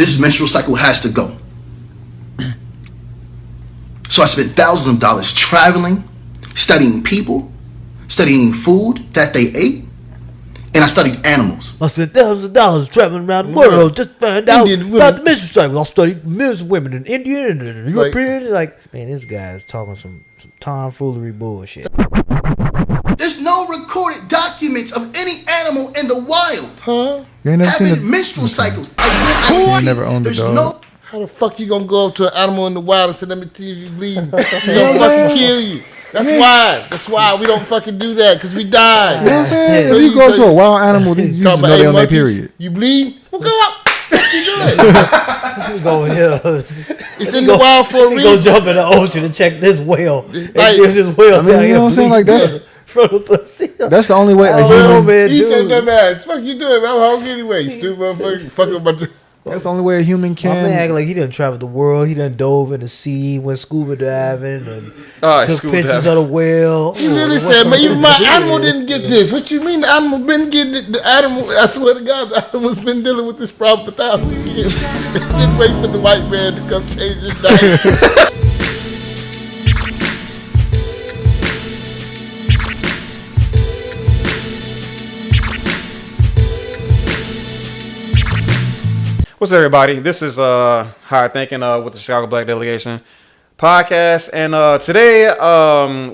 This menstrual cycle has to go. So I spent thousands of dollars traveling, studying people, studying food that they ate, and I studied animals. I spent thousands of dollars traveling around the world just to find out about the menstrual cycle. I studied millions of women in India and European. Like, man, this guy is talking some tomfoolery bullshit. There's no recorded documents of any animal in the wild You ain't never having menstrual cycles. You never owned a dog. No. How the fuck you gonna go up to an animal in the wild and say, let me see if you bleeding? He gonna fucking kill you. That's why we don't fucking do that, because we die. You know what I'm saying? If you go to a wild animal, you just know they on their period. You bleed? Well, go up. What you doing? We go here. It's in the wild for a reason. We go jump in the ocean and check this whale. Like, this whale. I mean, you know what I'm saying? Like, that's the only way a human. Eat your dumb ass. Fuck you doing? I'm hungry anyway. You stupid motherfucker. Fuck about your. That's the only way a human can. My man act like he done traveled the world. He done dove in the sea, went scuba diving, and took pictures of the whale. You literally said, man, even my animal didn't get this. What you mean the animal been getting it? The animal, I swear to God, the animal's been dealing with this problem for thousands of years. It's just waiting for the white man to come change his diet. What's up, everybody? This is Higher Thinking with the Chicago Black Delegation podcast, and today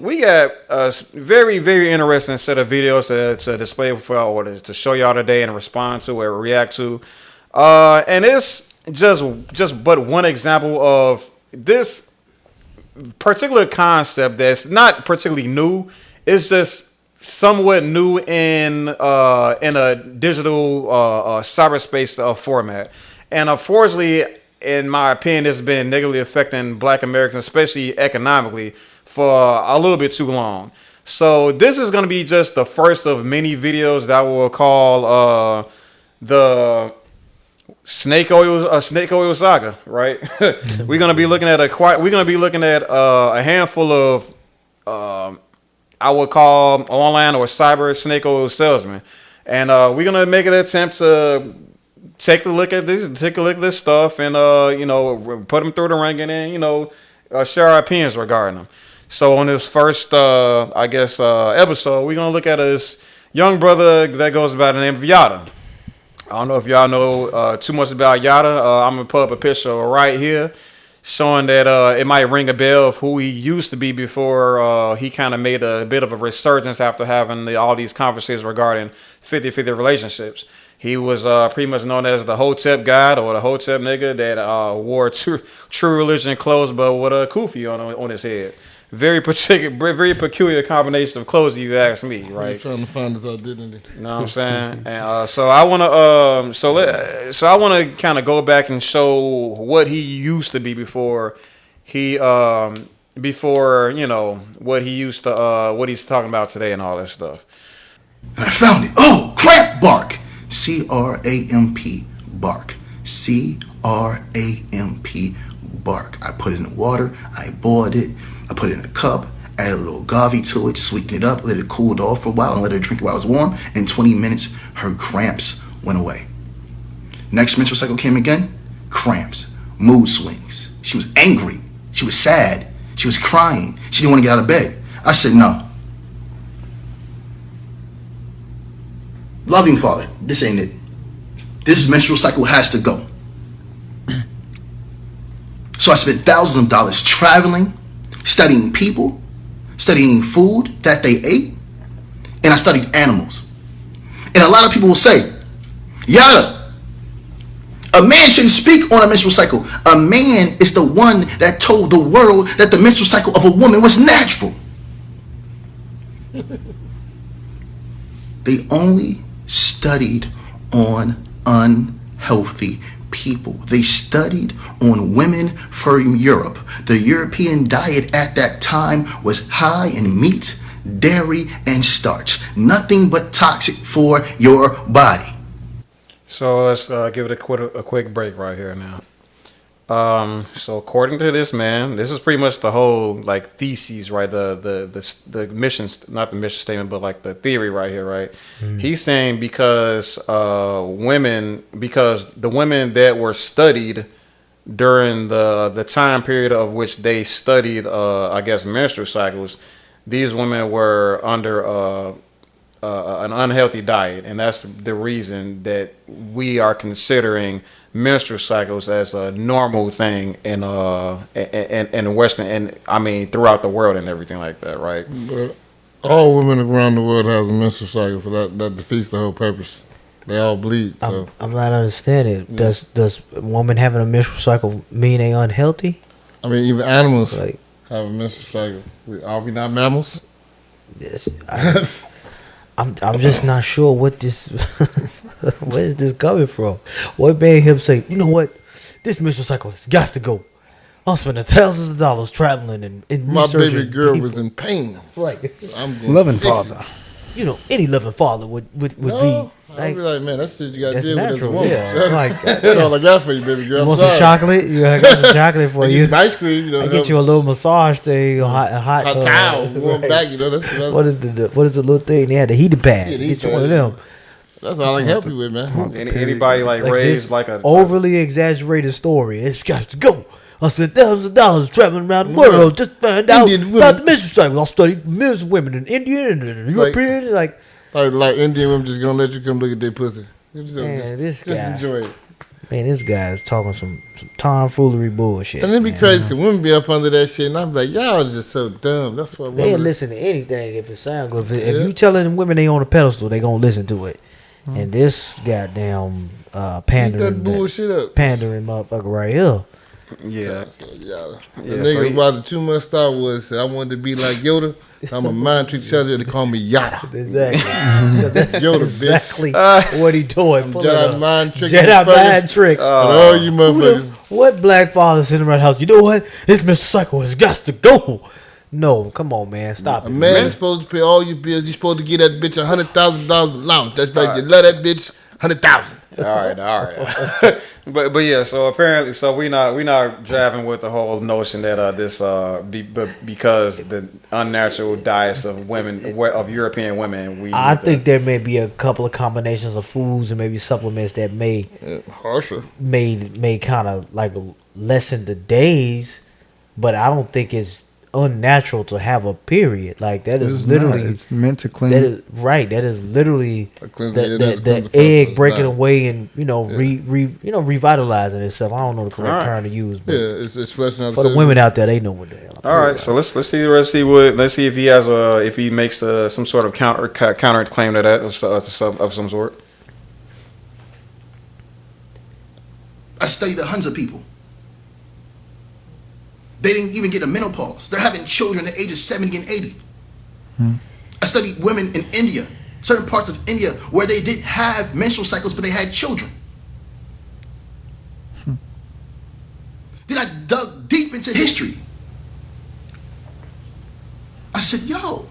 we got a very, very interesting set of videos to display for or to show y'all today and respond to or react to, and it's just but one example of this particular concept that's not particularly new. It's just somewhat new in a digital cyberspace format. And unfortunately, in my opinion, it's been negatively affecting Black Americans, especially economically, for a little bit too long. So this is going to be just the first of many videos that we'll call the snake oil saga. Right? We're going to be looking at a handful of I would call online or cyber snake oil salesmen, and we're going to make an attempt to take a look at this stuff, and put them through the ring, and then share our opinions regarding them. So on this first episode, we're gonna look at this young brother that goes by the name of Yada. I don't know if y'all know too much about Yada. I'm gonna put up a picture right here showing that it might ring a bell of who he used to be before he kind of made a bit of a resurgence after having all these conversations regarding 50-50 relationships. He was pretty much known as the Hotep God, or the Hotep nigga that wore true religion clothes, but with a kufi on his head. Very peculiar combination of clothes, if you ask me, right? He's trying to find his identity. You know what I'm saying? And so I want to kind of go back and show what he used to be before what he's talking about today and all that stuff. And I found it. Oh, cramp bark. C-R-A-M-P bark. C-R-A-M-P bark. I put it in the water. I boiled it. I put it in a cup. Added a little agave to it. Sweetened it up. Let it cool off for a while and let her drink it while it was warm. In 20 minutes, her cramps went away. Next menstrual cycle came again. Cramps. Mood swings. She was angry. She was sad. She was crying. She didn't want to get out of bed. I said, no. Loving Father, this ain't it. This menstrual cycle has to go. So I spent thousands of dollars traveling, studying people, studying food that they ate, and I studied animals. And a lot of people will say, Yada, a man shouldn't speak on a menstrual cycle. A man is the one that told the world that the menstrual cycle of a woman was natural. They only studied on unhealthy people. They studied on women from Europe. The European diet at that time was high in meat, dairy, and starch. Nothing but toxic for your body. So let's give it a quick break right here now. So according to this man, this is pretty much the whole like thesis, right? The mission, not the mission statement, but like the theory right here, right? He's saying because the women that were studied during the time period of which they studied, I guess, menstrual cycles, these women were under an unhealthy diet, and that's the reason that we are considering menstrual cycles as a normal thing in Western, and I mean throughout the world and everything like that, right? But all women around the world has a menstrual cycle, so that defeats the whole purpose. They all bleed. So I'm not understanding. Does a woman having a menstrual cycle mean they unhealthy? I mean, even animals Like, have a menstrual cycle. Are we not mammals? this, I'm just not sure what this where is this coming from? What made him say, you know what, this menstrual cycle has got to go. I'm spending thousands of dollars traveling and My researching baby girl people. was in pain. Right. So I'm going Loving to fix father. it. You know, any loving father would No, be I'll be like, man, that's shit you got to that's deal with as a natural. woman. Yeah. Like, That's all I got for you, baby girl. you I'm want sorry. some chocolate? You I got some chocolate for I get you. some ice cream, you know. I get you a little massage thing, a hot hot towel, warm right. back, you know. That's What is the little thing? They had the heating pad. Yeah, the Get heating you one of pad, them. That's all I can help you with, man. Anybody like raised this like a overly exaggerated story. It's got to go. I spent thousands of dollars traveling around the world just to find out Indian women. about the menstrual cycle. I studied men's women in India and European. Like, Like Indian women just gonna let you come look at their pussy. Just man, this just guy. enjoy it. Man, this guy is talking some tomfoolery bullshit. And it'd be man. crazy because women be up under that shit, and I'm like, y'all is just so dumb. That's what They'll women. listen to anything if it sounds good. If Yeah. you telling them women they on a pedestal, they gonna listen to it. And this goddamn Eat that pandering bullshit up. pandering motherfucker right here. yeah. So, yeah. The Yeah, nigga so he- about the 2 month Star Wars said I wanted to be like Yoda. So I'm a mind trick soldier. They call me Yada. Exactly. So that's Yoda, bitch. exactly what he doing. Pull it Jedi up. mind trick. Jedi mind trick. And all you Who motherfuckers. what black father sitting around the house? You know what? This Mr. Cycle has got to go. No, come on, man. Stop A it. man is supposed to pay all your bills. You're supposed to get that bitch $100,000 allowance. That's right. You love that bitch $100,000. All right. but yeah. So apparently, so we not driving with the whole notion that because the unnatural diets of women of European women, I think there may be a couple of combinations of foods and maybe supplements that may Harsher. kind of like lessen the days, but I don't think it's unnatural to have a period. Like that is It's literally not. It's meant to clean. that is right. That is literally A cleanser, it is a the cleanser egg process, breaking right. away and revitalizing itself. I don't know the correct All right. term to use, but Yeah, it's flushing out for the women out there, they know what the hell. All right, so let's see if he has if he makes some sort of counter claim to that of some sort. I studied hundreds of people. They didn't even get a menopause. They're having children at the ages 70 and 80. I studied women in India, certain parts of India where they didn't have menstrual cycles, but they had children. Then I dug deep into history. I said, yo,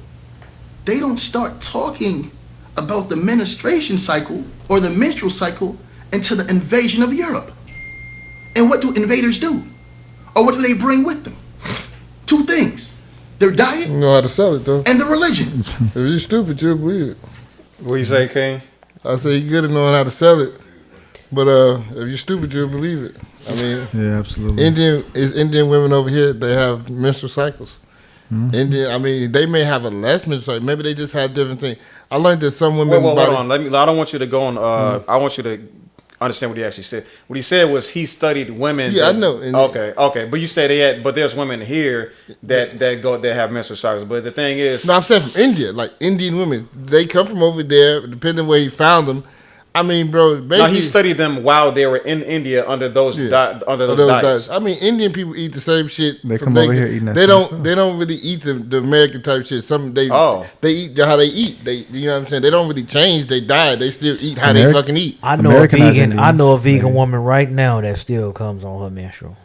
they don't start talking about the menstruation cycle or the menstrual cycle until the invasion of Europe. And what do invaders do? Or what do they bring with them? Two things. Their diet You know how to sell it, though. and the religion. If you're stupid, you'll believe it. What you say, King? I say you good at knowing how to sell it. But if you're stupid, you'll believe it. I mean, Yeah, absolutely. Indian women over here, they have menstrual cycles. Indian, I mean, they may have a less menstrual cycle. Maybe they just have different things. I learned that some women. Hold on. I don't want you to go on. I want you to understand what he actually said. What he said was he studied women. Yeah, I know. And Okay. But you say but there's women here that have menstrual cycles. But the thing is, No, I'm saying from India, like Indian women. They come from over there, depending on where he found them. I mean, bro, no, basically. he studied them while they were in India under those Yeah. under those Those diets. diets. I mean, Indian people eat the same shit. They from come over here eating that They same don't. stuff. They don't really eat the American type shit. They eat how they eat. You know what I'm saying. They don't really change their diet. They still eat how they fucking eat. I know Americanized I know a Indians, vegan maybe. woman right now that still comes on her menstrual.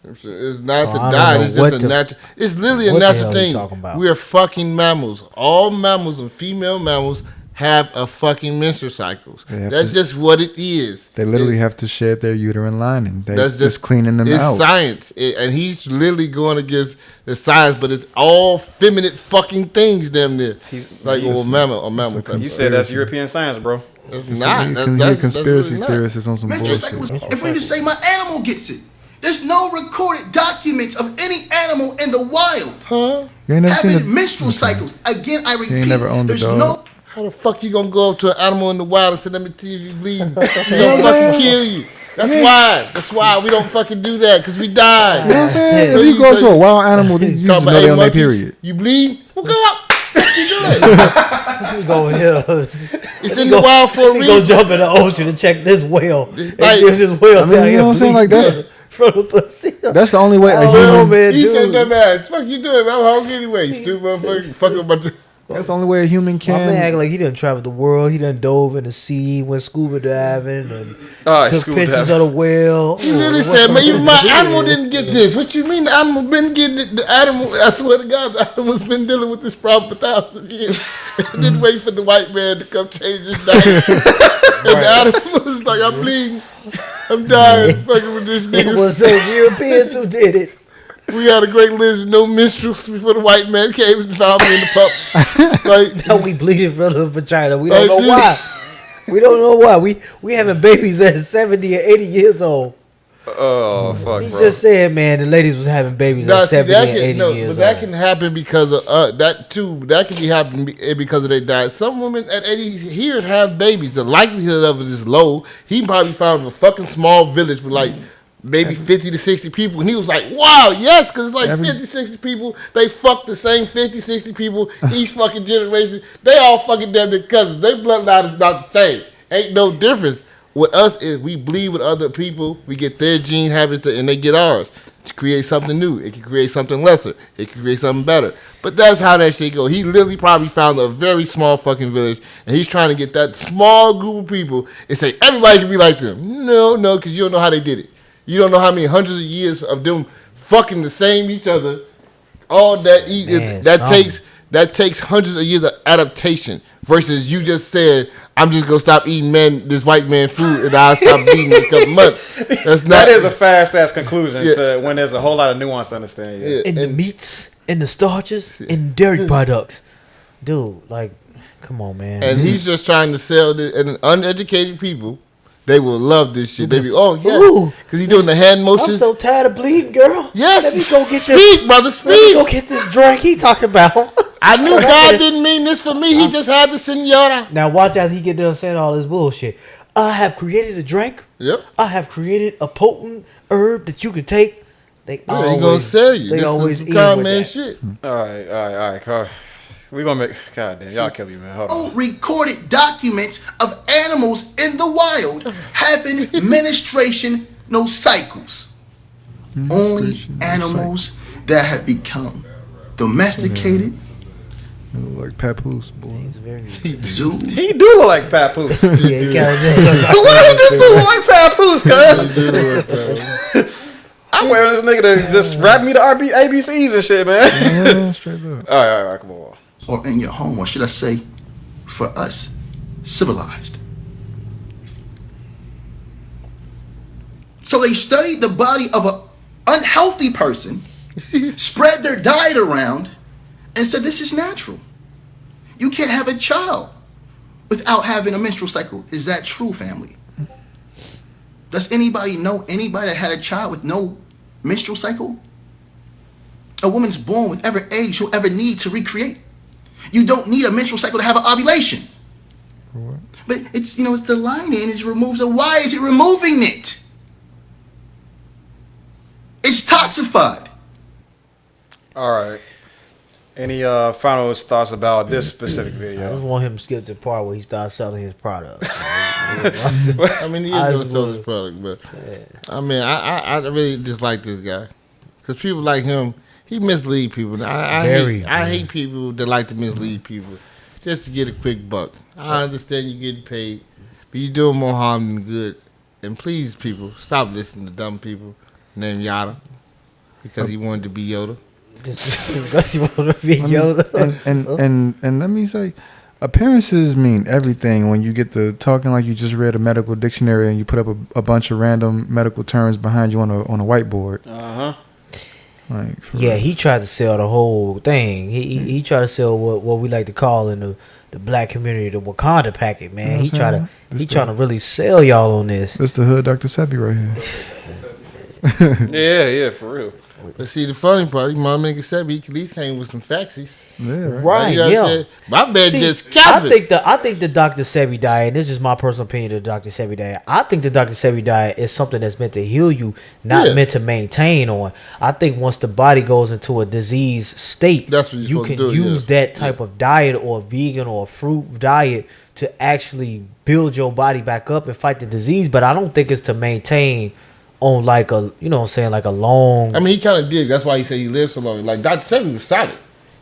It's not So the I don't diet. know It's just what a the- natural. It's literally a what the natural hell you thing. talking about? We are fucking mammals. All mammals are female mammals. have a fucking menstrual cycles. They have That's to- just what it is. They literally have to shed their uterine lining. They That's just cleaning them it's out. science. And he's literally going against the science, but it's all feminine fucking things, damn near. He's- Like, he's- or mammal type You of said that's European science, bro. It's So not. you That's, can that's, hear conspiracy that's really theorists is on some Menstrual bullshit. cycles. If we just say my animal gets it, there's no recorded documents of any animal in the wild Huh? You ain't never seen having a menstrual cycles. Again, I repeat, never owned a there's dog? no. How the fuck you gonna go up to an animal in the wild and say, let me see if you bleeding? He gonna fucking kill you. That's why we don't fucking do that, because we die. You know what I'm saying? So If you go to say- a wild animal, you just know they on their period. You bleed? Well, go up. What you doing? Let me go here. It's in the wild for a Let me go reason. jump in the ocean and check this whale. And Like- see if this whale I mean, you know what I'm saying? Like, that's- from the pussy. That's the only way a Oh, human. man, He said, dude. dumb ass. Fuck you doing? I'm hungry anyway. You stupid motherfucker. Fuck about the. That's the only way a human My man act can. like he done traveled the world. He done dove in the sea, went scuba diving, and took Scuba pictures diving. of the whale. He literally said, man, even my animal didn't get this. What you mean the animal been getting it? The animal, I swear to God, the animal's been dealing with this problem for thousands of years. Didn't wait for the white man to come change his diet. And the animal was like, I'm bleeding. I'm dying fucking with this It was nigga. those Europeans who did it. We had a great list, no minstrels before the white man came and found me in the pup. Like, Now we bleeding from the vagina. We don't Like know this. why. We don't know why. We having babies at 70 or 80 years old. Oh fuck, He bro. just said, man, the ladies was having babies nah, at see, 70 that and 80 can, no, years but that old. can happen because of that too. That can be happening because of their diet. Some women at 80 here have babies. The likelihood of it is low. He probably found a fucking small village with like maybe 50 to 60 people, and he was like, wow, yes, because it's like 50, 60 people. They fuck the same 50, 60 people each fucking generation. They all fucking damn their cousins. Their bloodline is about the same. Ain't no difference. With us is we bleed with other people. We get their gene habits and they get ours to create something new. It can create something lesser. It can create something better. But that's how that shit go. He literally probably found a very small fucking village, and he's trying to get that small group of people and say everybody can be like them. No, because you don't know how they did it. You don't know how many hundreds of years of them fucking the same each other. All that Man, that takes hundreds of years of adaptation versus you just said, I'm just gonna stop eating this white man food and I'll stop eating in a couple months. That's not. That is a fast ass conclusion to when there's a whole lot of nuance to understand. Yeah. Yeah. In the and- meats, in the starches, in dairy products. Dude, like, come on, man. And he's just trying to sell this. And uneducated people, they will love this shit. They be, oh yeah, Ooh. because he's doing the hand I'm motions. so tired of bleeding, girl. Yes, Let me go get speak, this. brother, Let me go speak. get this drink he talking about. I knew God didn't mean this for me. He just had the senora. Now watch as he get done saying all this bullshit. I have created a drink. Yep. I have created a potent herb that you can take. They Yeah, always he gonna sell you. They This always is eat con with man that. shit. All right. Car. We gonna make. God damn, y'all kill me, man. Hold No on. recorded documents of animals in the wild having menstruation, no cycles. Only Menstruation, no animals that have become domesticated, They look like papoose, boy. He's very zoo. He do look like Papoose. yeah, he kind of What did this dude look like Papoose, cuz? I'm waiting on this nigga to just rap me the ABCs and shit, man. Yeah, straight up. All right, come on. Or in your home, or should I say, for us, civilized. So they studied the body of an unhealthy person, spread their diet around, and said this is natural. You can't have a child without having a menstrual cycle. Is that true, family? Does anybody know anybody that had a child with no menstrual cycle? A woman's born with every age she'll ever need to recreate. You don't need a menstrual cycle to have an ovulation. What? But it's, it's the lining, it removes it. Why is it removing it? It's toxified. All right. Any final thoughts about this specific I just video? want him to skip the part where he starts selling his product. I mean, he is I gonna sell would- his product, but I mean, I really dislike this guy because people like him, he mislead people. I hate people that like to mislead people just to get a quick buck. I understand you getting paid, but you're doing more harm than good. And please, people, stop listening to dumb people named Yada because he wanted to be Yoda. Just because you want to be Yoda. And let me say, Appearances mean everything when you get to talking like you just read a medical dictionary and you put up a bunch of random medical terms behind you on a whiteboard. Like, yeah, he tried to sell the whole thing. He tried to sell what we like to call in the black community the Wakanda packet, man. You know He trying to really sell y'all on this. That's the hood Dr. Sebi right here. Yeah, for real. But see, the funny part, my nigga said he at least came with some faxies. Yeah, Right, You know what I'm yeah. saying? My bad See, just capping. I think the Dr. Sebi diet, and this is my personal opinion of the Dr. Sebi diet. I think the Dr. Sebi diet is something that's meant to heal you, not meant to maintain on. I think once the body goes into a disease state, That's what you're you supposed can to do, use that type of diet or vegan or fruit diet to actually build your body back up and fight the disease. But I don't think it's to maintain on like a, you know what I'm saying, like a long. I mean, he kind of did. That's why he said he lived so long. Like, Dr. Sebi was solid.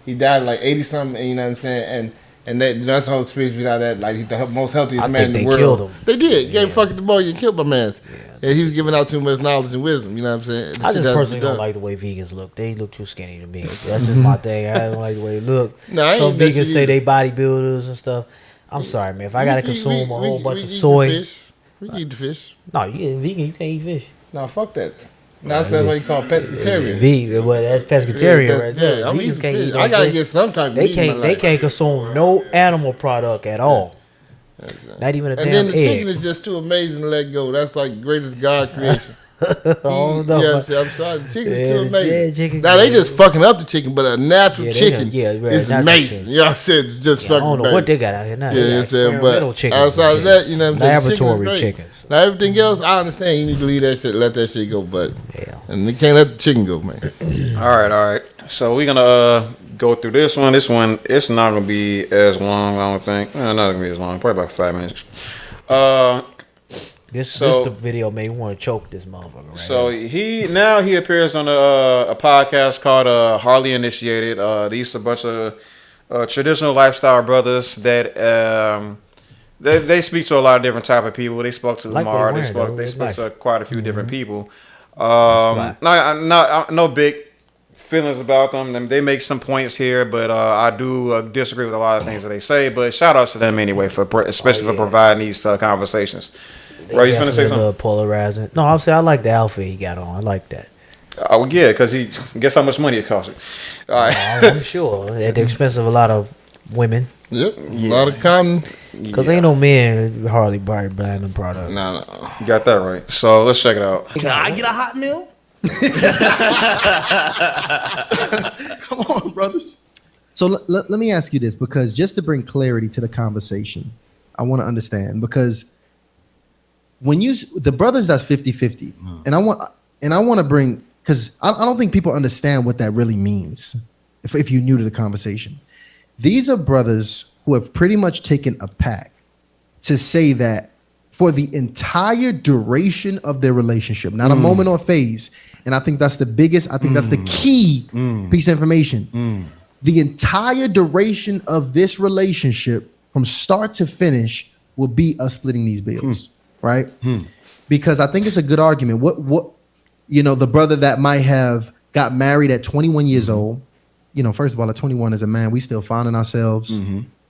He died like 80-something, you know what I'm saying? And that's the whole experience without that. Like, he's the most healthiest I man think in the they world. killed him. They did. Gave fucking the boy and killed my man's. And he was giving out too much knowledge and wisdom, you know what I'm saying? The I shit just has to be personally don't done. like the way vegans look. They look too skinny to me. That's just my thing. I don't like the way they look. No, I Some ain't messing vegans say either. they bodybuilders and stuff. I'm sorry, man. If I gotta consume a whole bunch we of eat the soy, fish. We can eat the fish. no, you get vegan. You can't eat fish. No, fuck that. No, that's what you call pescatarian. Vegan, well, that's pescatarian Yeah, right there. I'm Vegans eating can't fish. eat no I gotta fish. get some type of They meat in my can't. They life. can't consume no animal product at all. Not even a And damn then the chicken egg. is just too amazing to let go. That's like greatest God creation. Oh Yeah, no. I'm sorry. The chicken is Yeah, too the amazing. chicken Now they good. just fucking up the chicken, but a natural Yeah, they chicken done- yeah, right, is natural amazing. chicken. You know what I'm saying? It's just I fucking don't know amazing. what they got out here now. Yeah, They you got know what I'm saying? experimental But chickens and outside of shit. that, you know what I'm saying? The chicken is Laboratory great. chickens. Now everything else, I understand. You need to leave that shit, let that shit go, but Yeah. and you can't let the chicken go, man. All right. So we're gonna go through this one. This one, it's not gonna be as long. I don't think. Not gonna be as long. Probably about 5 minutes. This So- the video made me want to choke this motherfucker. Right So here. he appears on a podcast called Hardly Initiated. These are a bunch of traditional lifestyle brothers that they speak to a lot of different type of people. They spoke to Like what Lamar. he They wearing, though. spoke It's to quite a few different people. fly. No big feelings about them. They make some points here, but I do disagree with a lot of things that they say. But shout outs to them anyway especially for providing these proversations. Bro, you finna say Definitely a something? little polarizing. No, I'm saying I like the outfit he got on. I like that. Oh yeah, because he guess how much money it costs. All right. I'm sure at the expense of a lot of women, Yep. A lot of cotton. because ain't no men hardly buying them products. No. You got that right. So let's check it out. Can I get a hot meal? Come on, brothers. So let me ask you this, because just to bring clarity to the conversation, I want to understand, because when the brothers that's 50-50, and I want to bring, because I don't think people understand what that really means if you're new to the conversation. These are brothers who have pretty much taken a pact to say that for the entire duration of their relationship, not a moment or phase, and I think that's the biggest, I think that's the key piece of information. The entire duration of this relationship, from start to finish, will be us splitting these bills, right? Because I think it's a good argument. What the brother that might have got married at 21 years old, first of all, at 21 as a man, we still finding ourselves,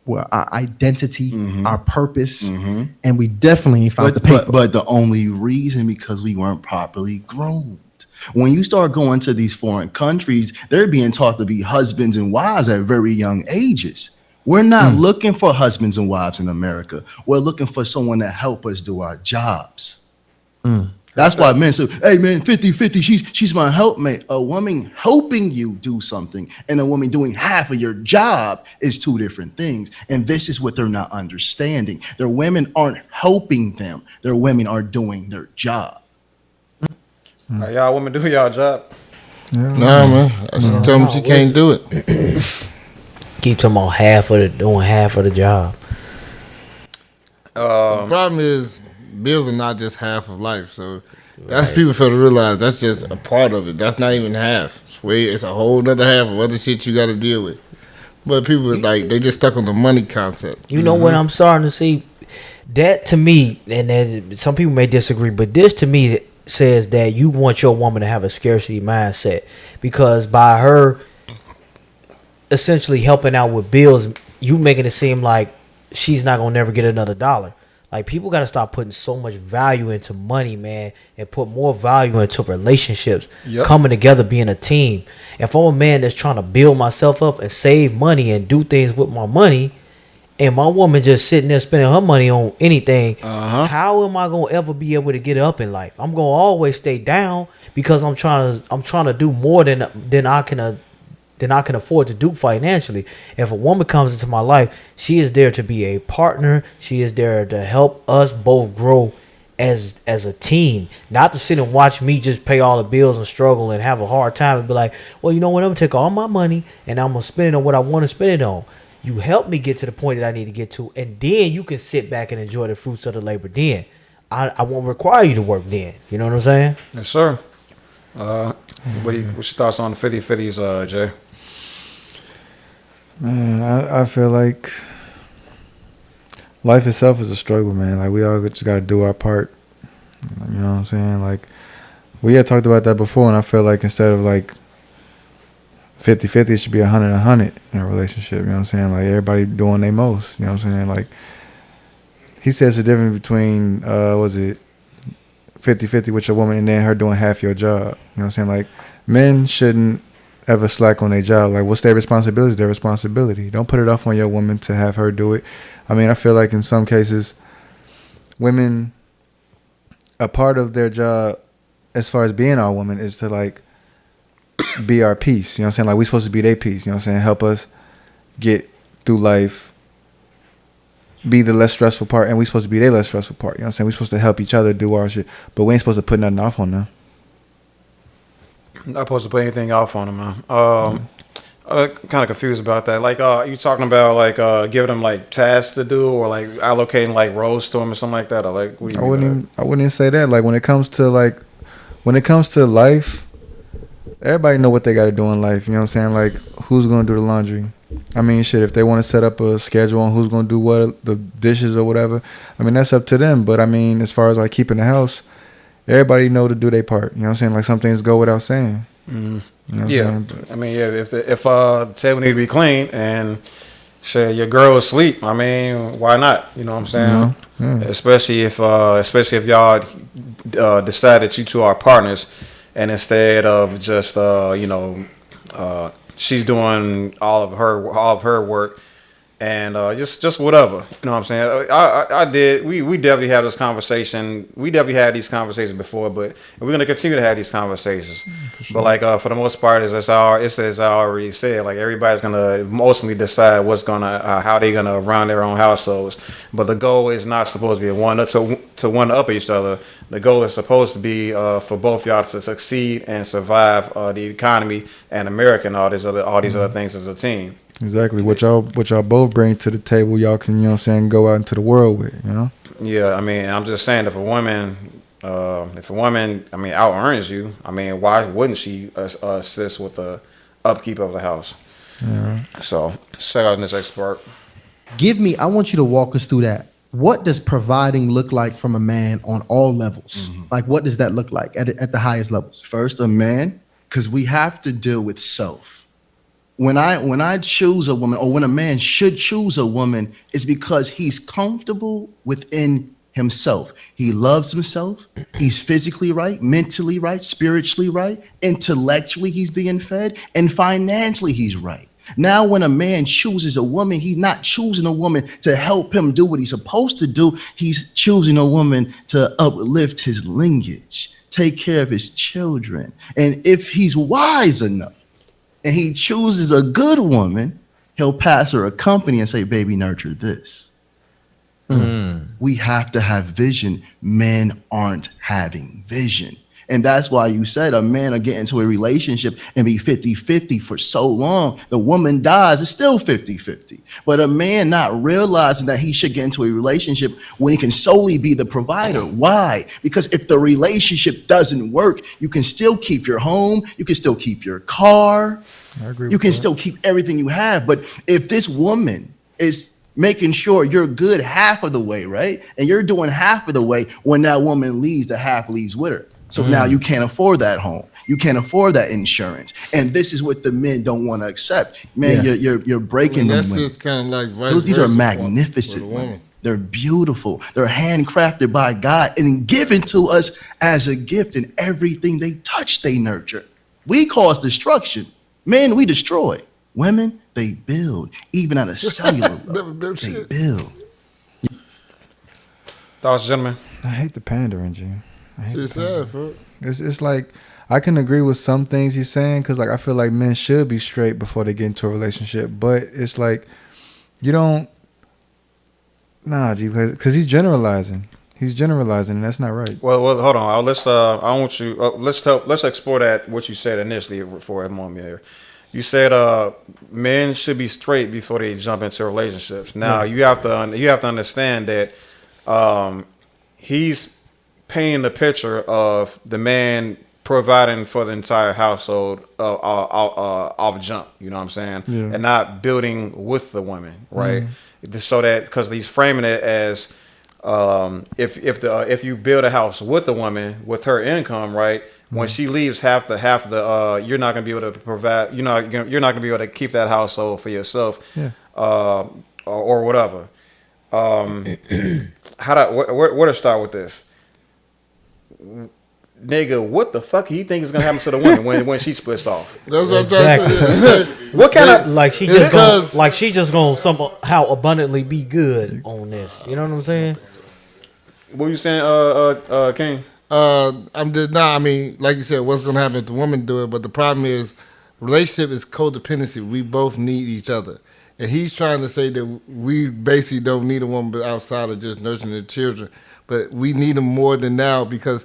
our identity, our purpose, and we definitely ain't found the paper. But the only reason, because we weren't properly groomed. When you start going to these foreign countries, they're being taught to be husbands and wives at very young ages. We're not looking for husbands and wives in America. We're looking for someone to help us do our jobs. That's why men say, hey man, 50-50, she's my helpmate. A woman helping you do something and a woman doing half of your job is two different things. And this is what they're not understanding. Their women aren't helping them. Their women are doing their job. Y'all women do y'all job. Nah, man. I just told him she can't do it. Keep talking about doing half of the job. The problem is, bills are not just half of life. So that's people fail to realize that's just a part of it. That's not even half. It's a whole other half of other shit you got to deal with. But people they just stuck on the money concept. You know what I'm starting to see? That to me, and some people may disagree, but this to me says that you want your woman to have a scarcity mindset, because by her essentially helping out with bills, you making it seem like she's not gonna never get another dollar. Like, people gotta stop putting so much value into money, man, and put more value into relationships, Yep. coming together, being a team. If I'm a man that's trying to build myself up and save money and do things with my money, and my woman just sitting there spending her money on anything, how am I gonna ever be able to get up in life? I'm gonna always stay down because I'm trying to do more than I can afford to do financially. If a woman comes into my life, she is there to be a partner. She is there to help us both grow as a team, not to sit and watch me just pay all the bills and struggle and have a hard time and be like, well, you know what, I'm gonna take all my money and I'm gonna spend it on what I want to spend it on. You help me get to the point that I need to get to, and then you can sit back and enjoy the fruits of the labor. Then I won't require you to work then. You know what I'm saying? Yes, sir. What's your thoughts on the 50/50s, Jay? Man, I feel like life itself is a struggle, man. Like, we all just got to do our part. You know what I'm saying? Like, we had talked about that before, and I feel like instead of like 50/50, it should be 100 in a relationship. You know what I'm saying? Like, everybody doing their most. You know what I'm saying? Like, he says the difference between, was it 50/50 with your woman and then her doing half your job. You know what I'm saying? Like, men shouldn't ever slack on their job. Like, what's their responsibility? Their responsibility. Don't put it off on your woman to have her do it. I mean, I feel like in some cases, women, a part of their job as far as being our woman is to, like, be our peace. You know what I'm saying? Like, we supposed to be their peace. You know what I'm saying? Help us get through life, be the less stressful part, and we supposed to be their less stressful part. You know what I'm saying? We supposed to help each other do our shit, but we ain't supposed to put nothing off on them. Not supposed to put anything off on them, man. I'm kind of confused about that. Like, you talking about like giving them like tasks to do, or like allocating like roles to them or something like that? Or like, what do you mean by I wouldn't even say that. Like, when it comes to life, everybody know what they got to do in life. You know what I'm saying? Like, who's gonna do the laundry? I mean, shit, if they want to set up a schedule on who's gonna do what, the dishes or whatever, I mean, that's up to them. But I mean, as far as like keeping the house, everybody know to do their part. You know what I'm saying? Like, some things go without saying. Mm. You know what Yeah, I'm saying? I mean, yeah. If the table need to be clean and shit, your girl is asleep, I mean, why not? You know what I'm saying? Yeah. Especially if y'all decide that you two are partners, and instead of just she's doing all of her work, and just whatever. You know what I'm saying? We definitely have this conversation. We definitely had these conversations before, but we're gonna continue to have these conversations. Sure. But like for the most part, as I already said, like, everybody's gonna mostly decide what's gonna how they gonna run their own households. But the goal is not supposed to be to one up each other. The goal is supposed to be for both y'all to succeed and survive the economy and America and all these other things as a team. Exactly. What y'all both bring to the table, y'all can, you know what I'm saying, go out into the world with, you know? Yeah, I mean, I'm just saying, if a woman, I mean, out earns you, I mean, why wouldn't she assist with the upkeep of the house? Yeah. So, check out this expert. I want you to walk us through that. What does providing look like from a man on all levels? Like, what does that look like at the highest levels? First, a man, because we have to deal with self. When I choose a woman, or when a man should choose a woman, it's because he's comfortable within himself. He loves himself. He's physically right, mentally right, spiritually right, intellectually he's being fed, and financially he's right. Now, when a man chooses a woman, he's not choosing a woman to help him do what he's supposed to do. He's choosing a woman to uplift his lineage, take care of his children. And if he's wise enough and he chooses a good woman, he'll pass her a company and say, baby, nurture this. We have to have vision. Men aren't having vision. And that's why you said a man will get into a relationship and be 50-50 for so long. The woman dies, it's still 50-50. But a man not realizing that he should get into a relationship when he can solely be the provider. Why? Because if the relationship doesn't work, you can still keep your home, you can still keep your car, I agree you with can that. still keep everything you have. But if this woman is making sure you're good half of the way, right? And you're doing half of the way, when that woman leaves, the half leaves with her. So now you can't afford that home. You can't afford that insurance. And this is what the men don't want to accept. Man, you're breaking them. That's just kind of like vice These are versa magnificent for the women. They're beautiful. They're handcrafted by God and given to us as a gift. And everything they touch, they nurture. We cause destruction. Men, we destroy. Women, they build. Even at a cellular level, they build. Thoughts, gentlemen? I hate the pandering, G. I hate It's the pandering. sad, bro. It's like I can agree with some things he's saying because like I feel like men should be straight before they get into a relationship, but it's like you don't. Nah, G, because he's generalizing. He's generalizing, and that's not right. Well, hold on. Let's. I want you. Let's explore that what you said initially for a moment here. You said men should be straight before they jump into relationships. Now you have to understand that he's painting the picture of the man providing for the entire household off jump. You know what I'm saying? Yeah. And not building with the woman, right? So that because he's framing it as if you build a house with the woman with her income, right? When she leaves, half the you're not gonna be able to provide. You're not gonna be able to keep that household for yourself, or whatever. Where to start with this? Nigga, what the fuck do you think is gonna happen to the woman when she splits off? That's what I'm trying to say. What kind of like she's just gonna somehow abundantly be good on this. You know what I'm saying? What you saying, King? I'm just I mean, like you said, what's gonna happen if the woman do it? But the problem is, relationship is codependency. We both need each other, and he's trying to say that we basically don't need a woman outside of just nurturing the children, but we need them more than now because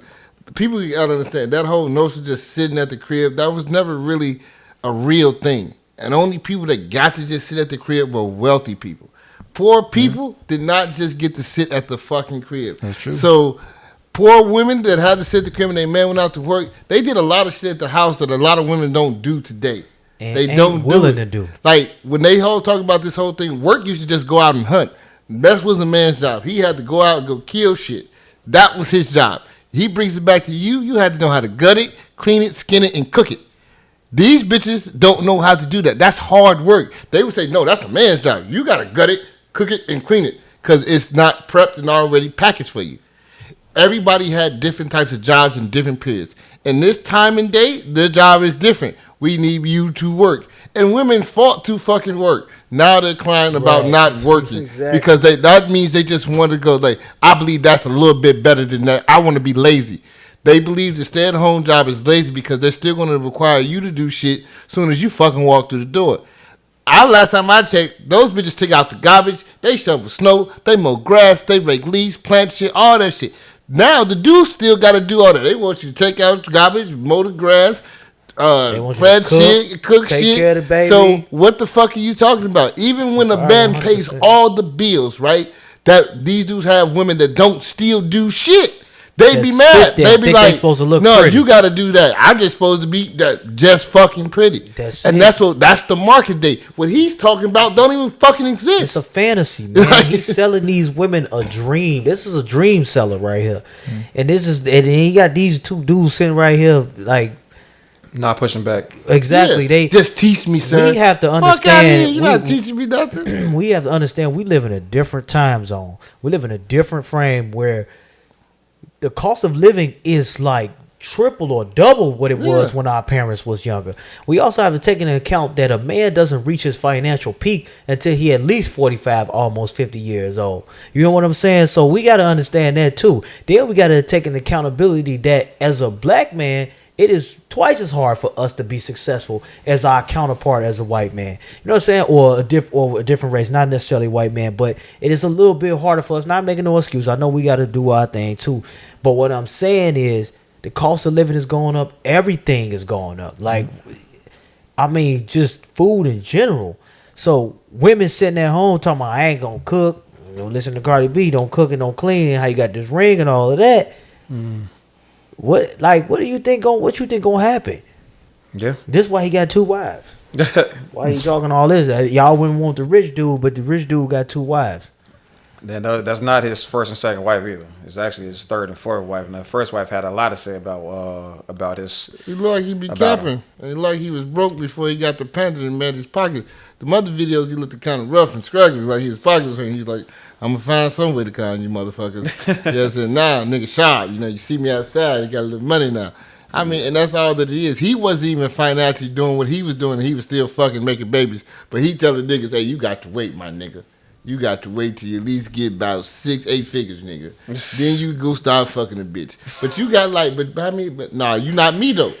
people gotta understand that whole notion of just sitting at the crib, that was never really a real thing, and only people that got to just sit at the crib were wealthy people. Poor people did not just get to sit at the fucking crib. That's true. So poor women that had to sit at the crib and their man went out to work, they did a lot of shit at the house that a lot of women don't do today. And They ain't don't willing do it. to do. Like when they talk about this whole thing, work used to just go out and hunt. That was a man's job. He had to go out and go kill shit. That was his job. He brings it back to you. You had to know how to gut it, clean it, skin it, and cook it. These bitches don't know how to do that. That's hard work. They would say, no, that's a man's job. You got to gut it, cook it, and clean it because it's not prepped and already packaged for you. Everybody had different types of jobs in different periods. In this time and day, their job is different. We need you to work. And women fought to fucking work. Now they're crying about not working because that means they just want to go like, I believe that's a little bit better than that. I want to be lazy. They believe the stay-at-home job is lazy because they're still going to require you to do shit as soon as you fucking walk through the door. Last time I checked, those bitches take out the garbage, they shovel snow, they mow grass, they rake leaves, plant shit, all that shit. Now the dudes still got to do all that. They want you to take out the garbage, mow the grass, plant shit, cook shit. Care of the baby. So what the fuck are you talking about? Even when a man pays all the bills, right? That these dudes have women that don't still do shit. They be mad. They be like, no, pretty. You got to do that. I'm just supposed to be just fucking pretty. That's the market date. What he's talking about don't even fucking exist. It's a fantasy, man. He's selling these women a dream. This is a dream seller right here. And he got these two dudes sitting right here like not pushing back. Exactly. Yeah, they just teach me, sir. We have to understand. Fuck out of here. You're not teaching me nothing. We have to understand we live in a different time zone. We live in a different frame where the cost of living is like triple or double what it was when our parents was younger. We also have to take into account that a man doesn't reach his financial peak until he at least 45, almost 50 years old. You know what I'm saying? So we got to understand that too. Then we got to take into accountability that as a black man, it is twice as hard for us to be successful as our counterpart as a white man. You know what I'm saying? Or a different race, not necessarily white man, but it is a little bit harder for us. Not making no excuse. I know we got to do our thing too. But what I'm saying is the cost of living is going up. Everything is going up. Like, I mean, just food in general. So women sitting at home talking about, I ain't going to cook. You know, listen to Cardi B, don't cook and don't clean, and how you got this ring and all of that. What do you think gonna happen? Yeah, this is why he got two wives. Why he talking all this? Y'all wouldn't want the rich dude, but the rich dude got two wives. Then that's not his first and second wife either. It's actually his third and fourth wife. And the first wife had a lot to say about his. He looked like he be capping. And he looked like he was broke before he got the panda and met his pockets. The other videos, he looked kind of rough and scraggly, like his pockets was hurting. He's like, I'm going to find some way to con you motherfuckers. Yeah, I said, nah, nigga, sharp. You know, you see me outside, you got a little money now. I mean, and that's all that it is. He wasn't even financially doing what he was doing, and he was still fucking making babies. But he tell the niggas, hey, you got to wait, my nigga. You got to wait till you at least get about 6-8 figures, nigga. Then you go start fucking a bitch. But you got like, but nah, you not me though.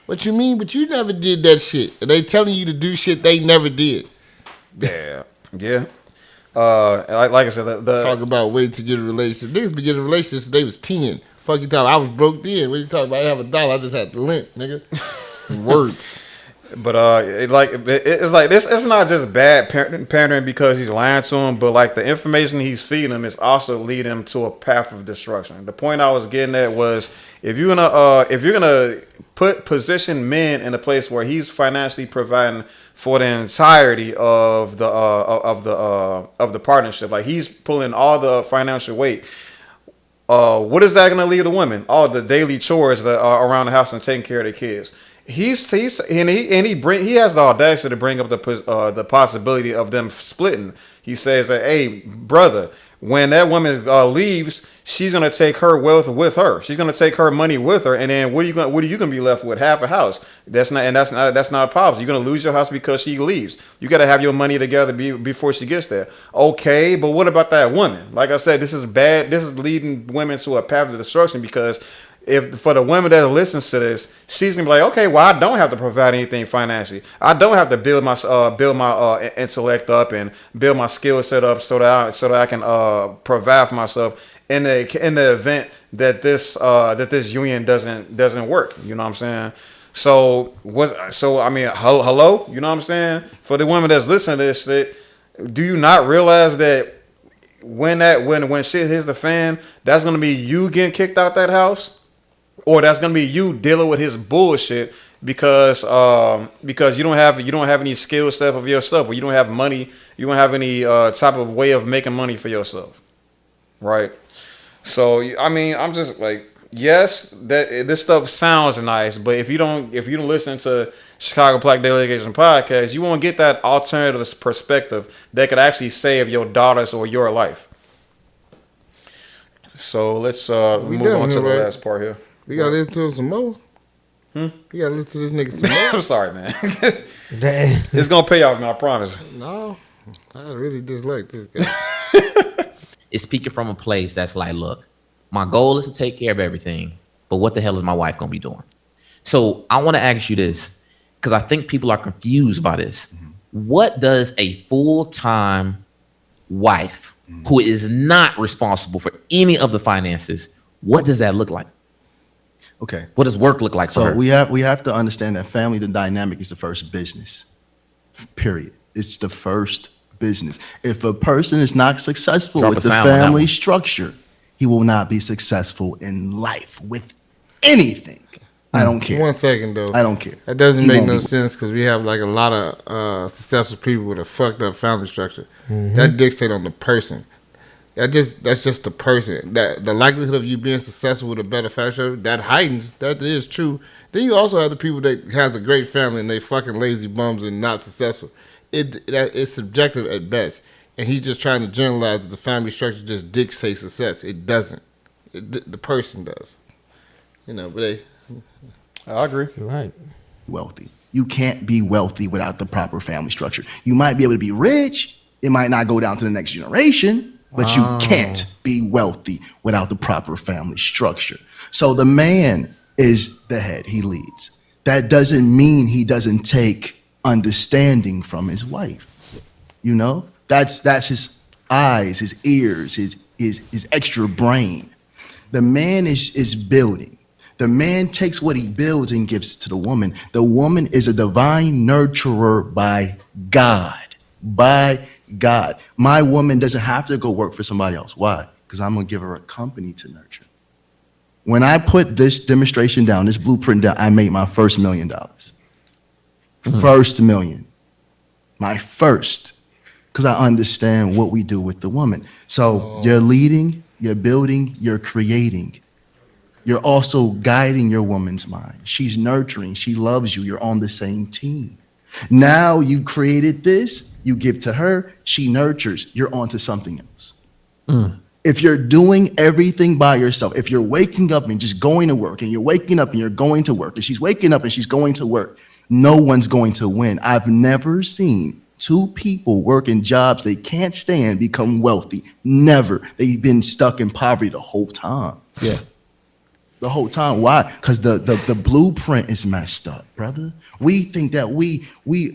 What you mean? But you never did that shit. And they telling you to do shit they never did. Yeah. Like I said, Talk about waiting to get a relationship. Niggas be getting relationships since they was 10. Fuck you talking. I was broke then. What you talking about? I have $1. I just had to lint, nigga. Words. But it's like this. It's not just bad parenting because he's lying to him, but like the information he's feeding him is also leading him to a path of destruction. The point I was getting at was if you're gonna position men in a place where he's financially providing for the entirety of the partnership, like he's pulling all the financial weight. What is that gonna leave the women? All the daily chores that are around the house and taking care of the kids. He has the audacity to bring up the possibility of them splitting. He says that, hey, brother, when that woman leaves, she's gonna take her wealth with her. She's gonna take her money with her, and then what are you gonna be left with? Half a house. That's not a problem. You're gonna lose your house because she leaves. You gotta have your money together before she gets there. Okay, but what about that woman? Like I said, this is bad. This is leading women to a path of destruction because if for the women that listens to this, she's gonna be like, okay, well, I don't have to provide anything financially. I don't have to build my intellect up and build my skill set up so that I can provide for myself in the event that this union doesn't work. You know what I'm saying? So I mean, hello, you know what I'm saying? For the women that's listening to this shit, do you not realize that when shit hits the fan, that's gonna be you getting kicked out that house? Or that's gonna be you dealing with his bullshit because you don't have any skill set of yourself, or you don't have money, you don't have any type of way of making money for yourself, right? So I mean, I'm just like, yes, that this stuff sounds nice, but if you don't listen to Chicago Black Delegation podcast, you won't get that alternative perspective that could actually save your daughters or your life. So let's move on to the last part here. We gotta listen to him some more. You gotta listen to this nigga some more. I'm sorry, man. It's gonna pay off, man. I promise. No, I really dislike this guy. It's speaking from a place that's like, look, my goal is to take care of everything, but what the hell is my wife gonna be doing? So I want to ask you this, because I think people are confused by this. What does a full-time wife who is not responsible for any of the finances, what does that look like? Okay. What does work look like for her? So we have to understand that family, the dynamic is the first business. Period. It's the first business. If a person is not successful with the family structure, he will not be successful in life with anything. I don't care. 1 second though. I don't care. That doesn't make no sense because we have like a lot of successful people with a fucked up family structure. That dictates on the person. That's just the person. That the likelihood of you being successful with a better family structure, that heightens. That is true. Then you also have the people that has a great family and they fucking lazy bums and not successful. It's subjective at best. And he's just trying to generalize that the family structure just dictates success. It doesn't. The person does. You know, but I agree. You're right. Wealthy. You can't be wealthy without the proper family structure. You might be able to be rich. It might not go down to the next generation, but you can't be wealthy without the proper family structure. So the man is the head. He leads. That doesn't mean he doesn't take understanding from his wife. You know, that's his eyes, his ears, his extra brain. The man is building. The man takes what he builds and gives to the woman. The woman is a divine nurturer by God. By God. My woman doesn't have to go work for somebody else. Why? Because I'm going to give her a company to nurture. When I put this demonstration down, this blueprint down, I made my first $1 million. First million. My first. because I understand what we do with the woman. So you're leading, you're building, you're creating. You're also guiding your woman's mind. She's nurturing. She loves you. You're on the same team. Now you created this, you give to her, she nurtures. You're on to something else. If you're doing everything by yourself, if you're waking up and just going to work, and you're waking up and you're going to work, and she's waking up and she's going to work, no one's going to win. I've never seen two people working jobs they can't stand become wealthy. Never. They've been stuck in poverty the whole time. Yeah. The whole time. Why? Because the blueprint is messed up, brother. We think that we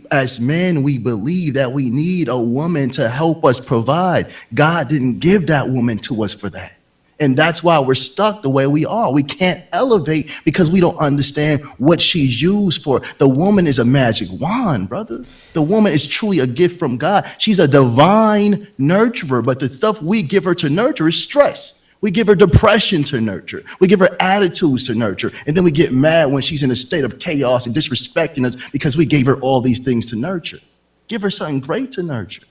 as men, we believe that we need a woman to help us provide. God didn't give that woman to us for that. And that's why we're stuck the way we are. We can't elevate because we don't understand what she's used for. The woman is a magic wand, brother. The woman is truly a gift from God. She's a divine nurturer, but the stuff we give her to nurture is stress. We give her depression to nurture. We give her attitudes to nurture. And then we get mad when she's in a state of chaos and disrespecting us because we gave her all these things to nurture. Give her something great to nurture.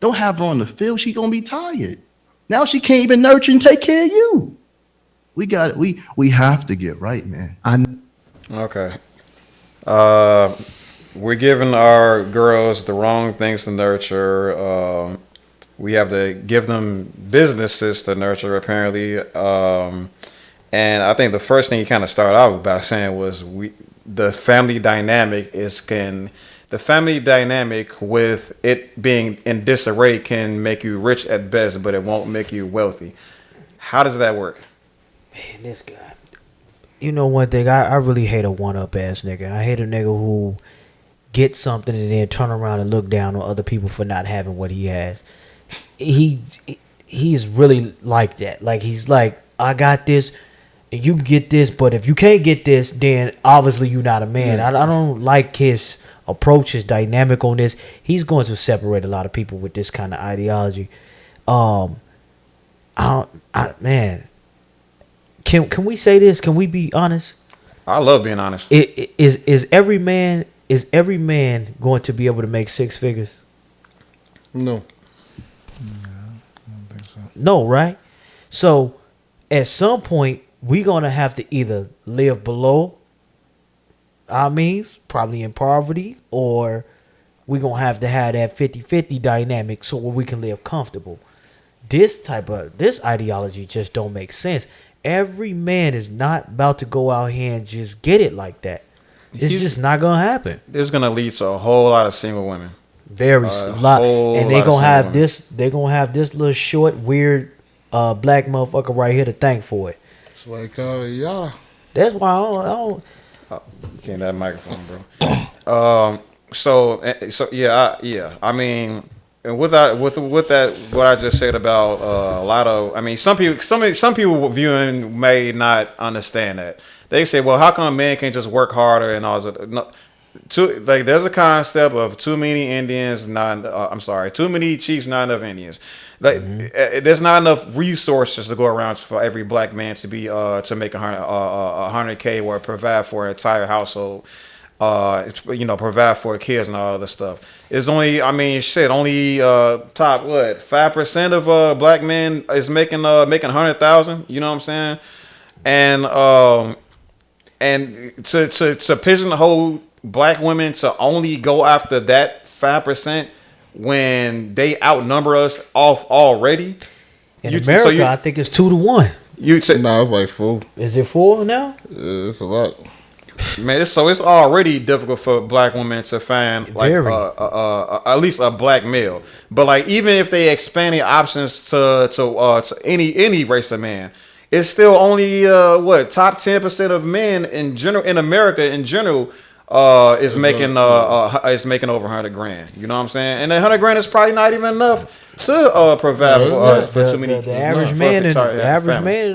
Don't have her on the field. She's going to be tired. Now she can't even nurture and take care of you. We got it. We have to get right, man. Okay. We're giving our girls the wrong things to nurture. We have to give them businesses to nurture, apparently. And I think the first thing you kind of start out by saying was the family dynamic the family dynamic with it being in disarray can make you rich at best, but it won't make you wealthy. How does that work? Man, this guy. You know one thing, I really hate a one-up ass nigga. I hate a nigga who gets something and then turn around and look down on other people for not having what he has. He's really like that. Like, he's like, I got this and you can get this, but if you can't get this, then obviously you're not a man. I don't like his approach, his dynamic on this. He's going to separate a lot of people with this kind of ideology. Man, can we say this? Can we be honest? I love being honest. Is every man going to be able to make six figures? No. No, right? So at some point, we're going to have to either live below our means, probably in poverty, or we're going to have that 50-50 dynamic so we can live comfortable. This ideology just don't make sense. Every man is not about to go out here and just get it like that. It's just not going to happen. It's going to lead to a whole lot of single women. Very lot, and they're gonna have this. They're gonna have this little short, weird, black motherfucker right here to thank for it. That's why they call it yada. That's why I don't. You can't have a microphone, bro. So yeah. I mean, and with that, what I just said about a lot of, I mean, some people viewing may not understand that. They say, well, how come a man can't just work harder and all that? No. There's a concept of too many Indians, too many chiefs, not enough Indians. There's not enough resources to go around for every black man to be to make $100K or provide for an entire household, provide for kids and all other stuff. It's only, top 5% of black men is making 100,000. You know what I'm saying? And to pigeonhole black women to only go after that 5% when they outnumber us off already. In America, I think it's 2-1. You say no, it's like 4. Is it 4 now? It's a lot. Man, it's already difficult for black women to find at least a black male. But like, even if they expand the options to any race of man, it's still only top 10% of men in general in America in general is making over 100 grand. You know what I'm saying? And that 100 grand is probably not even enough to provide for too many. The average man in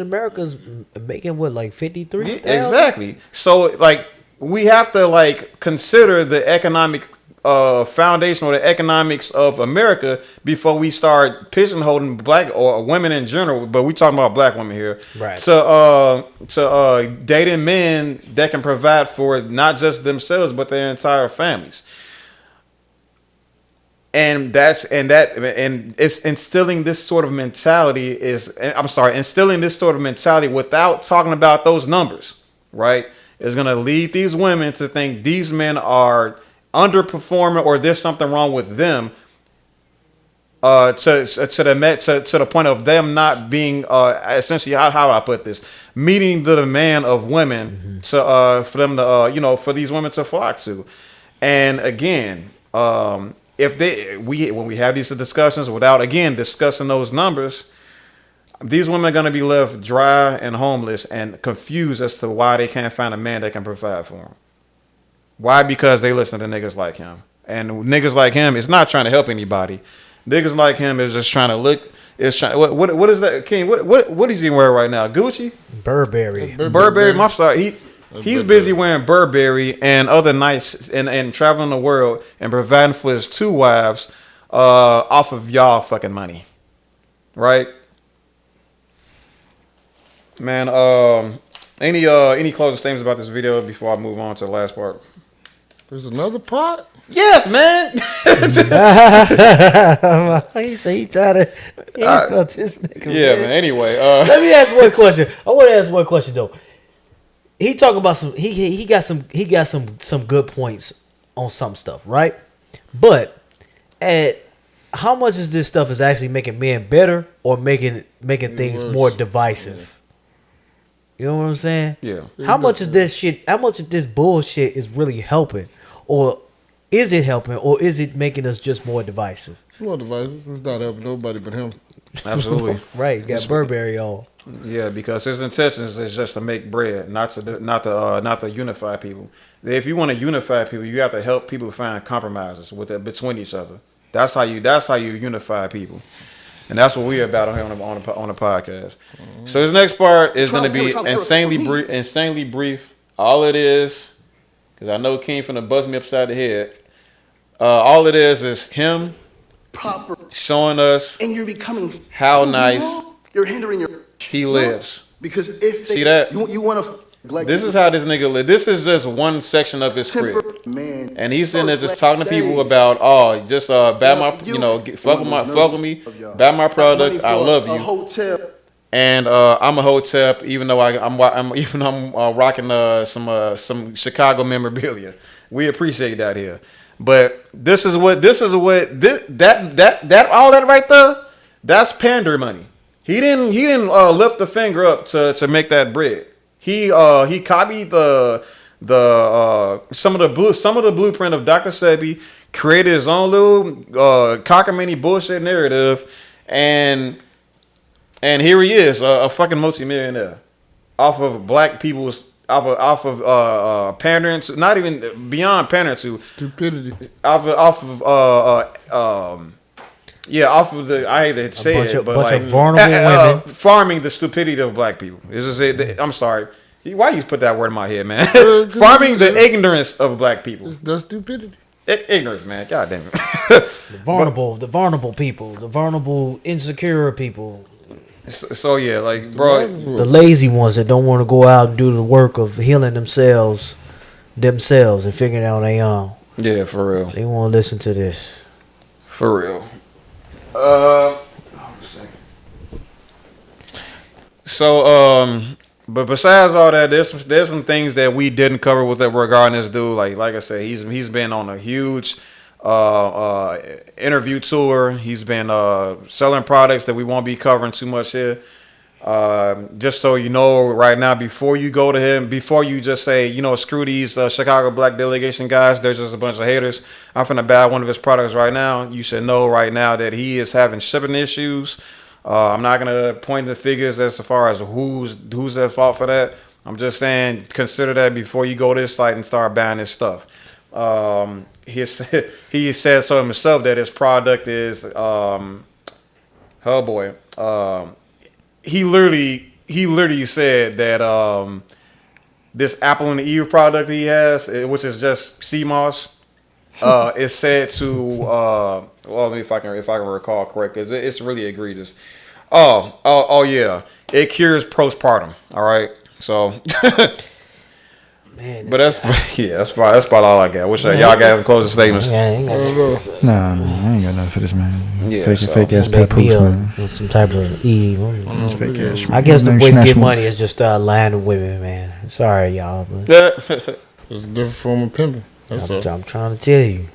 America is making what, like 53? Exactly. So like, we have to like consider the economic foundation or the economics of America before we start pigeonholing black or women in general, but we talking about black women here, right? To dating men that can provide for not just themselves but their entire families. and it's instilling this sort of mentality instilling this sort of mentality without talking about those numbers, right? Is going to lead these women to think these men are underperforming or there's something wrong with them. To the point of them not being essentially how I put this, meeting the demand of women to for them to for these women to flock to. And again, if when we have these discussions without again discussing those numbers, these women are going to be left dry and homeless and confused as to why they can't find a man that can provide for them. Why? Because they listen to niggas like him, and niggas like him is not trying to help anybody. Niggas like him is just trying to look. Is trying. What is that, King? What is he wearing right now? Gucci? Burberry. Burberry. I'm sorry. He's busy wearing Burberry and other nice and traveling the world and providing for his 2 wives off of y'all fucking money, right? Man, any closing statements about this video before I move on to the last part? There's another part? Yes, man. He tried to about this nigga. Yeah, man. Anyway, let me ask one question. I want to ask one question though. He talking about some. He got some good points on some stuff, right? But how much is this stuff is actually making men better or making things worse. more divisive? You know what I'm saying? Yeah. How much of this shit? How much of this bullshit is really helping, or is it helping, or is it making us just more divisive? It's more divisive. It's not helping nobody but him. Absolutely. Right. You got Burberry on. Yeah, because his intentions is just to make bread, not to unify people. If you want to unify people, you have to help people find compromises between each other. That's how you unify people, and that's what we're about here on the podcast. So this next part is going to be insanely brief. All it is, because I know King finna buzz me upside the head. All it is him Proper. showing us And you're becoming how who nice you are. You're hindering your he lives. because if they, See that? you want to like This is how this nigga live. This is just one section of his temper script. man, And he's sitting there just first talking to people days. about, just buy my, You- fuck with me, buy my product. Money I for love a you. hotel. And I'm a hotep, even though I'm rocking some Chicago memorabilia. We appreciate that here. But this is what that all that right there, that's pander money. He didn't lift the finger up to make that bread. He copied some of the blueprint of Dr. Sebi, created his own little cockamamie bullshit narrative, and here he is, a fucking multimillionaire, off of black people's, off of pandering to, not even beyond pandering to Stupidity. off of the, I hate to say bunch it, of but bunch like of vulnerable women. farming the stupidity of black people. I'm sorry. Why you put that word in my head, man? Farming the ignorance of black people. It's the stupidity. Ignorance, man. God damn it. The vulnerable people, the vulnerable, insecure people, So yeah, like, bro, the lazy ones that don't want to go out and do the work of healing themselves and figuring out on their own. yeah, for real. They want to listen to this. For real. Hold on a second. So, but besides all that, there's some things that we didn't cover with it regarding this dude. Like I said, he's been on a huge interview tour. He's been selling products that we won't be covering too much here. Just so you know, right now, before you go to him, before you just say, screw these Chicago Black Delegation guys, they're just a bunch of haters. I'm finna buy one of his products right now. You should know right now that he is having shipping issues. I'm not gonna point the figures as far as who's at fault for that. I'm just saying, consider that before you go to this site and start buying this stuff. He said so himself that his product is oh boy. He literally said that this Apple and Eve product he has, which is just CMOS, is said to well, let me if I can recall correctly. It's really egregious. Oh yeah, it cures postpartum. All right, so Man, But that's that's about all I got. Wish y'all got any closing statements. Nah, man, I ain't got nothing for this, man. Yeah, fake ass that papoose, meal man. with some type of E. Fake ass. I guess the way to Snatch get one. money is just lying to women, man. Sorry, y'all, but Yeah. It's a different form of pimping. That's all. I'm trying to tell you.